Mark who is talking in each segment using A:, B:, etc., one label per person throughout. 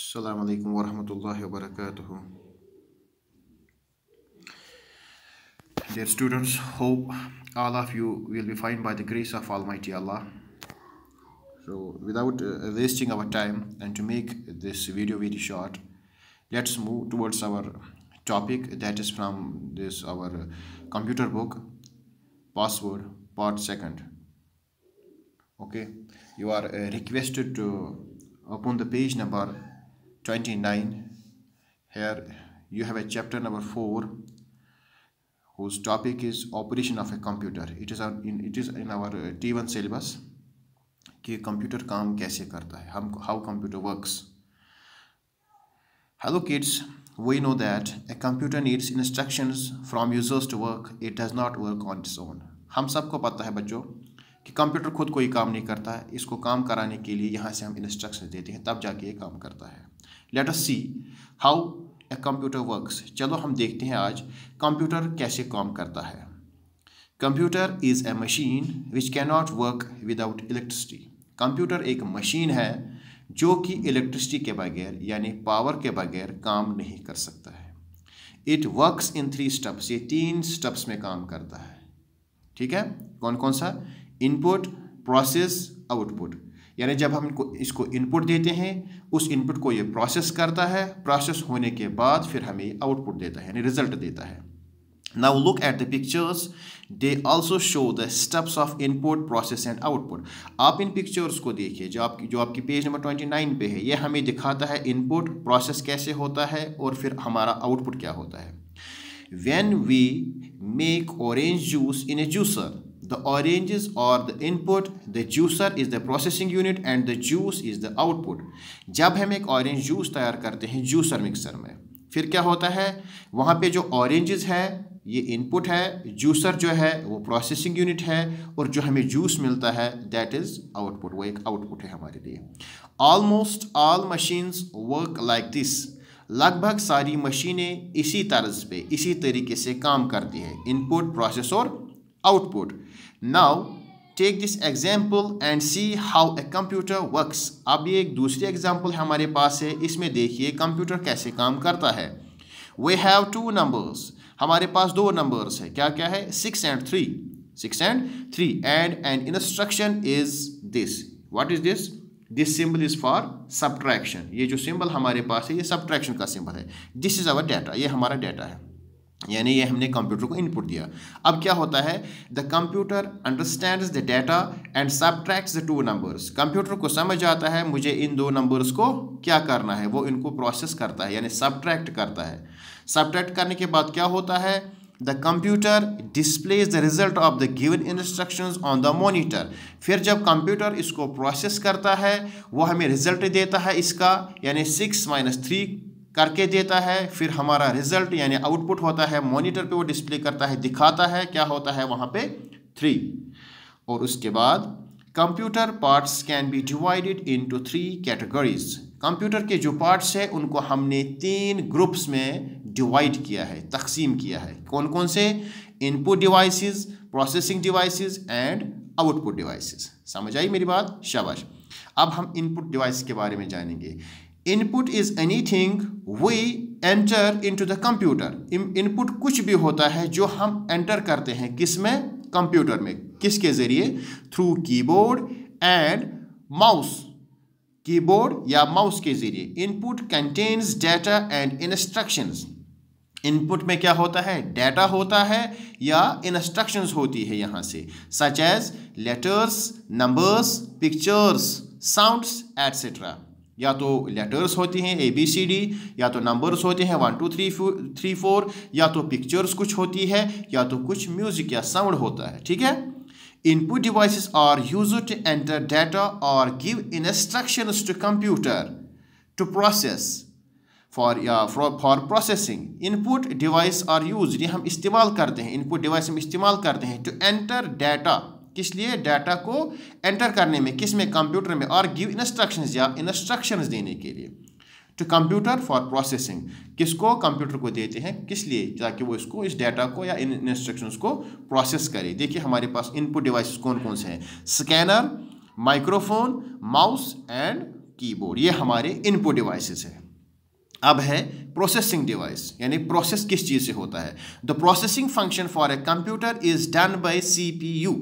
A: Assalamu alaikum wa rahmatullahi wa barakatuhu. Dear students, hope all of you will be fine by the grace of Almighty Allah. So, without wasting our time and to make this video very short, let's move towards our topic, that is from this our computer book, Password, Part 2nd. Okay, you are requested to open the page number 29. Here you have a chapter number 4 whose topic is operation of a computer. It is in our T1 syllabus कि computer काम कैसे करता है, how computer works. Hello kids, we know that a computer needs instructions from users to work. It does not work on its own. हम सबको पता है बच्चों कि कंप्यूटर खुद कोई काम नहीं करता है. इसको काम कराने के लिए यहाँ से हम इंस्ट्रक्शंस देते हैं, तब जाके ये काम करता है. Let us see how a computer works. चलो हम देखते हैं आज कंप्यूटर कैसे काम करता है. Computer is a machine which can not work without electricity. Computer एक मशीन है जो कि इलेक्ट्रिसिटी के बगैर यानी पावर के बगैर काम नहीं कर सकता है. It works in 3 steps. ये 3 स्टेप्स में काम करता है. ठीक है, कौन कौन सा? Input, process, output. यानी जब हम इसको इनपुट देते हैं, उस इनपुट को ये प्रोसेस करता है. प्रोसेस होने के बाद फिर हमें आउटपुट देता है यानी रिजल्ट देता है. Now look at the pictures. They also show the steps of input, process and output. आप इन पिक्चर्स को देखिए जो आपकी पेज नंबर 29 पे है. ये हमें दिखाता है इनपुट, प्रोसेस कैसे होता है और फिर हमारा आउटपुट क्या होता है. When we make orange juice in a juicer, the oranges are the input, the juicer is the processing unit and the juice is the output. जब हम एक ऑरेंज जूस तैयार करते हैं जूसर मिक्सर में, फिर क्या होता है, वहाँ पे जो ऑरेंजेस है ये इनपुट है, जूसर जो है वो प्रोसेसिंग यूनिट है और जो हमें जूस मिलता है दैट इज़ आउटपुट. वो एक आउटपुट है हमारे लिए. Almost all machines work like this. लगभग सारी मशीनें इसी तर्ज पे इसी तरीके से काम करती है. इनपुट, प्रोसेस और output. Now take this example and see how a computer works. अब ये एक दूसरी एग्जाम्पल हमारे पास है. इसमें देखिए कंप्यूटर कैसे काम करता है. We have 2 numbers. हमारे पास 2 नंबर्स है. क्या क्या है? 6 and 3. 6 and 3 and an instruction is this. What is this? This symbol is for subtraction. ये जो सिंबल हमारे पास है ये सब्ट्रैक्शन का सिंबल है. This is our data. ये हमारा डाटा है यानी ये हमने कंप्यूटर को इनपुट दिया. अब क्या होता है, the computer understands the data and subtracts the 2 numbers. Computer को समझ आता है मुझे इन 2 नंबर्स को क्या करना है. वो इनको प्रोसेस करता है यानी सब्ट्रैक्ट करता है. सब्ट्रैक्ट करने के बाद क्या होता है, the computer displays the result of the given instructions on the monitor. फिर जब कंप्यूटर इसको प्रोसेस करता है वो हमें रिजल्ट देता है इसका, यानी 6 - 3 करके देता है. फिर हमारा रिजल्ट यानी आउटपुट होता है, मॉनिटर पे वो डिस्प्ले करता है, दिखाता है क्या होता है वहाँ पे 3. और उसके बाद computer parts can be divided into 3 categories. Computer के जो पार्ट्स हैं उनको हमने 3 ग्रुप्स में डिवाइड किया है, तकसीम किया है. कौन कौन से? Input devices, processing devices and output devices. समझ आई मेरी बात? शाबाश. अब हम इनपुट डिवाइस के बारे में जानेंगे. Input is anything we enter into the computer. Input कुछ भी होता है जो हम एंटर करते हैं किस में? कंप्यूटर में. किसके जरिए? Through keyboard and mouse. Keyboard या माउस के जरिए. Input contains data and instructions. Input में क्या होता है? डाटा होता है या इंस्ट्रक्शंस होती है यहाँ से, such as letters, numbers, pictures, sounds etcetera. या तो लेटर्स होती हैं ABCD, या तो नंबर्स होते हैं 1 2 3 4, या तो पिक्चर्स कुछ होती है, या तो कुछ म्यूजिक या साउंड होता है. ठीक है. Input devices are used to enter data or give instructions to computer to process for processing. Input device are used. ये हम इस्तेमाल करते हैं, input device हम इस्तेमाल करते हैं to enter data. किस लिए? डाटा को एंटर करने में. किस में? कंप्यूटर में. और गिव इंस्ट्रक्शंस या इंस्ट्रक्शंस देने के लिए. To computer for processing. किसको? कंप्यूटर को देते हैं. किस लिए? ताकि वो इसको, इस डाटा को या इन इंस्ट्रक्शंस को प्रोसेस करे. देखिए हमारे पास इनपुट डिवाइसेस कौन कौन से हैं? Scanner, microphone, mouse and keyboard. ये हमारे इनपुट डिवाइसेस है। अब है प्रोसेसिंग डिवाइस, यानी प्रोसेस किस चीज़ से होता है। The processing function for a computer is done by CPU।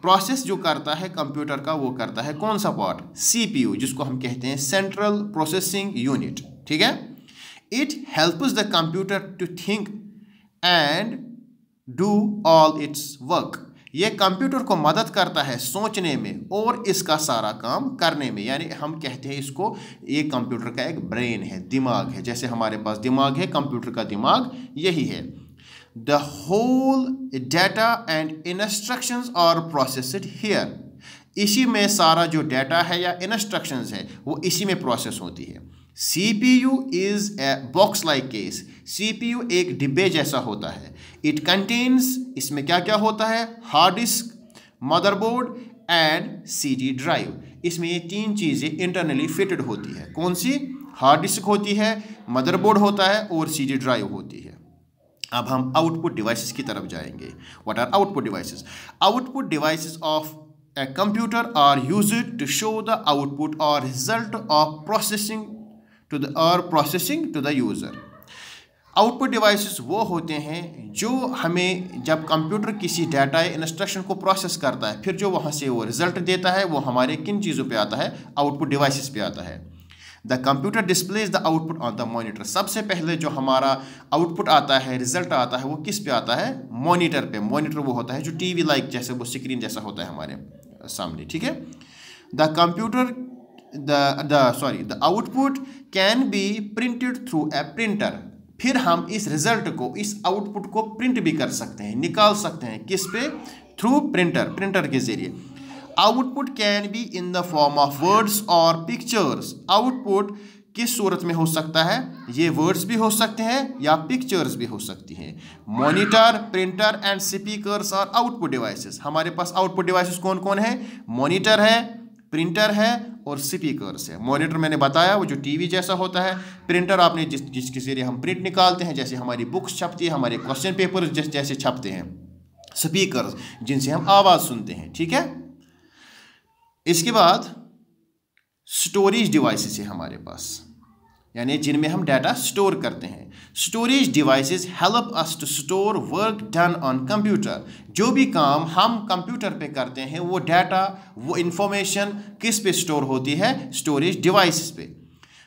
A: Process जो करता है कंप्यूटर का वो करता है कौन सा पार्ट, CPU, जिसको हम कहते हैं सेंट्रल प्रोसेसिंग यूनिट। ठीक है। It helps the computer to think and do all its work. ये कंप्यूटर को मदद करता है सोचने में और इसका सारा काम करने में, यानी हम कहते हैं इसको, ये कंप्यूटर का एक ब्रेन है, दिमाग है। जैसे हमारे पास दिमाग है, कंप्यूटर का दिमाग यही है। The whole data and instructions are processed here. इसी में सारा जो डाटा है या इंस्ट्रक्शंस है वो इसी में प्रोसेस होती है। CPU is a box like case। CPU एक डिब्बे जैसा होता है। It contains, इसमें क्या क्या होता है, hard disk, motherboard and CD drive. इसमें ये तीन चीज़ें इंटरनली फिटेड होती है। कौन सी, हार्ड डिस्क होती है, मदरबोर्ड होता है और CD ड्राइव होती है। अब हम आउटपुट डिवाइसेस की तरफ जाएंगे। What are output devices? Output devices of a computer are used to show the output or result of processing to the user। Output devices वो होते हैं जो हमें, जब कंप्यूटर किसी डाटा या इंस्ट्रक्शन को प्रोसेस करता है, फिर जो वहाँ से वो रिजल्ट देता है वो हमारे किन चीज़ों पे आता है, आउटपुट डिवाइसेस पे आता है। The computer displays the output on the monitor. सबसे पहले जो हमारा आउटपुट आता है, रिजल्ट आता है, वो किस पे आता है, मॉनिटर पे। मॉनिटर वो होता है जो TV लाइक जैसे, वो स्क्रीन जैसा होता है हमारे सामने। ठीक है। The computer the output can be printed through a printer। फिर हम इस रिजल्ट को, इस आउटपुट को प्रिंट भी कर सकते हैं, निकाल सकते हैं। किस पे, थ्रू प्रिंटर के जरिए। Output can be in the form of words और पिक्चर्स। आउटपुट किस सूरत में हो सकता है, ये वर्ड्स भी हो सकते हैं या पिक्चर्स भी हो सकती हैं। Monitor, printer and speakers are output devices. हमारे पास आउटपुट डिवाइसेस कौन कौन है, मॉनिटर है, प्रिंटर है और स्पीकर्स है। मॉनिटर मैंने बताया वो जो TV जैसा होता है। प्रिंटर आपने जिसके जरिए हम प्रिंट निकालते हैं, जैसे हमारी बुक्स छपती है, हमारे क्वेश्चन पेपर जैसे छपते हैं। स्पीकर्स जिनसे हम आवाज़ सुनते हैं। ठीक है। इसके बाद स्टोरेज डिवाइसेस है हमारे पास, यानी जिनमें हम डाटा स्टोर करते हैं। Storage devices help us to store work done on computer. जो भी काम हम कंप्यूटर पे करते हैं वो डाटा, वो इंफॉर्मेशन किस पे स्टोर होती है, स्टोरेज डिवाइसेस पे।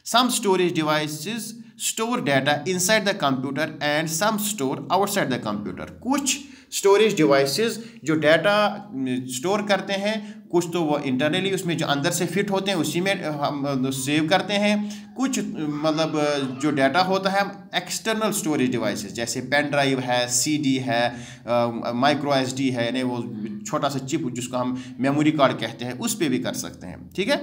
A: Some storage devices store data inside the computer and some store outside the computer. कुछ स्टोरेज डिवाइसेस जो डाटा स्टोर करते हैं, कुछ तो वो इंटरनली उसमें जो अंदर से फिट होते हैं उसी में हम सेव करते हैं। कुछ मतलब जो डाटा होता है एक्सटर्नल स्टोरेज डिवाइसेस, जैसे पेन ड्राइव है, CD है, माइक्रो SD है, यानी वो छोटा सा चिप जिसको हम मेमोरी कार्ड कहते हैं, उस पर भी कर सकते हैं। ठीक है।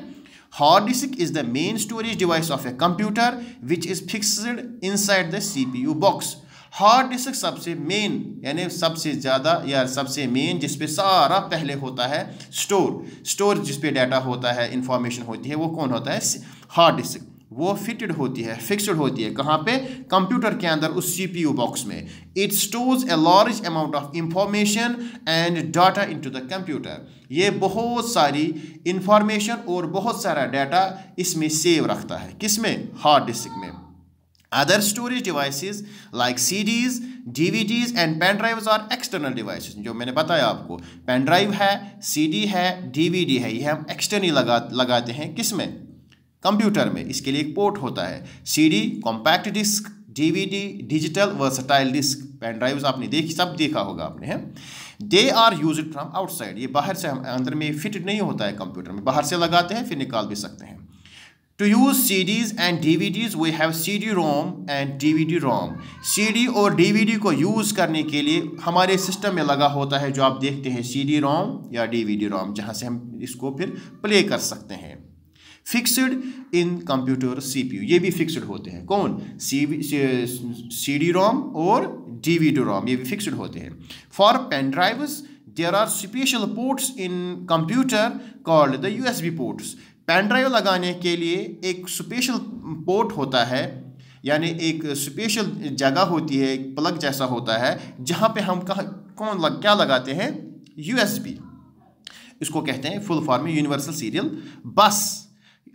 A: Hard disk is the main storage device of a computer which is fixed inside the CPU box. Hard disk सबसे मेन, यानी सबसे ज़्यादा या सबसे मेन, जिसपे सारा पहले होता है स्टोर जिसपे डाटा होता है, इंफॉर्मेशन होती है, वो कौन होता है, हार्ड डिस्क। वो फिटेड होती है, फिक्स्ड होती है, कहाँ पे, कंप्यूटर के अंदर, उस CPU बॉक्स में। It stores a large amount of information and data into the computer. ये बहुत सारी इंफॉर्मेशन और बहुत सारा डाटा इसमें सेव रखता है। किसमें, हार्ड डिस्क में। Other storage devices like CDs, DVDs and pen drives are external devices। जो मैंने बताया आपको, पेन ड्राइव है, CD है, DVD है, ये हम एक्सटर्नली लगाते हैं किसमें, कंप्यूटर में। इसके लिए एक पोर्ट होता है। CD compact disc, DVD digital versatile disc. Pen drives आपने सब देखा होगा आपने, हैं। They are used from outside. ये बाहर से, हम अंदर में फिटेड नहीं होता है कंप्यूटर में, बाहर से लगाते हैं फिर निकाल भी सकते हैं। To use CDs and DVDs we have CD-ROM and DVD-ROM। CD और DVD को यूज़ करने के लिए हमारे सिस्टम में लगा होता है जो आप देखते हैं, CD-ROM या DVD-ROM, जहाँ से हम इसको फिर प्ले कर सकते हैं। फिक्स्ड इन कंप्यूटर CPU, ये भी फिक्स्ड होते हैं। कौन, CD-ROM और DVD-ROM, ये भी फिक्स्ड होते हैं। For pen drives there are special ports in computer called the USB ports. Pen drive लगाने के लिए एक स्पेशल पोर्ट होता है, यानी एक स्पेशल जगह होती है, एक प्लग जैसा होता है, जहाँ पे हम क्या लगाते हैं, USB। इसको कहते हैं फुल फॉर्म में यूनिवर्सल सीरियल बस।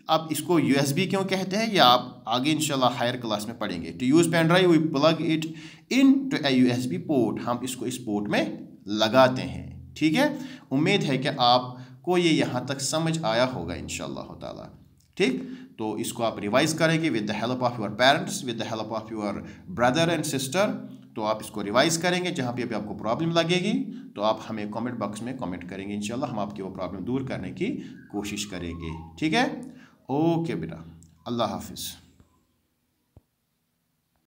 A: अब इसको USB क्यों कहते हैं, या आप आगे इंशाल्लाह हायर क्लास में पढ़ेंगे। To use pen drive we plug it into a USB port, हम इसको इस पोर्ट में लगाते हैं। ठीक है, उम्मीद है कि आपको ये यहाँ तक समझ आया होगा इंशाल्लाह ताला। ठीक, तो इसको आप रिवाइज करेंगे with the help of your parents, with the help of your brother and sister. तो आप इसको रिवाइज करेंगे, जहाँ पे भी आपको प्रॉब्लम लगेगी तो आप हमें कमेंट बॉक्स में कमेंट करेंगे, इंशाल्लाह हम आपकी वो प्रॉब्लम दूर करने की कोशिश करेंगे। ठीक है, ओके बेटा, अल्लाह हाफिज़।